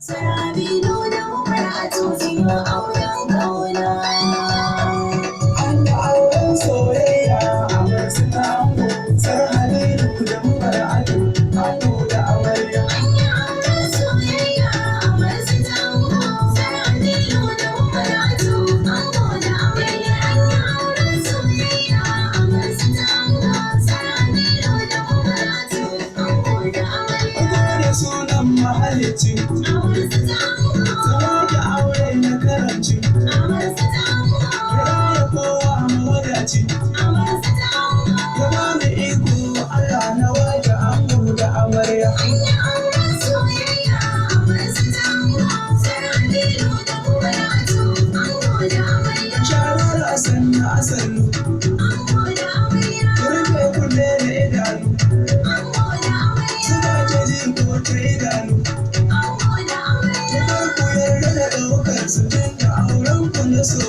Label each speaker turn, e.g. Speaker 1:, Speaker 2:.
Speaker 1: Sarabino da Umar a tuzin auren ƙauna.
Speaker 2: An yi auren soyayya a marsuna ango, Sarabino da Umar ango da amarya.
Speaker 1: An yi auren soyayya a marsuna ango, Sarabino da Umar ango da amarya. An yi auren soyayya a marsuna ango, Sarabino da Umar ango da amarya.
Speaker 2: Farko da sunan mahalicci, zama da aure na karamci, ya kowa mawadaci, ya ba ni iko Allah na waje ango da amarya.
Speaker 1: An yi auren soyayya a marsuna ango, Sarabino da Umar ango da amarya.
Speaker 2: Shawar a sannu a sannu,
Speaker 1: Ango da amarya,
Speaker 2: rufe kunne da idanu,
Speaker 1: ango da amarya,
Speaker 2: suna ta ji ko ta idanu.
Speaker 1: ango da amarya.
Speaker 2: Kar ku yarda da ɗaukar su tun da auren ku na so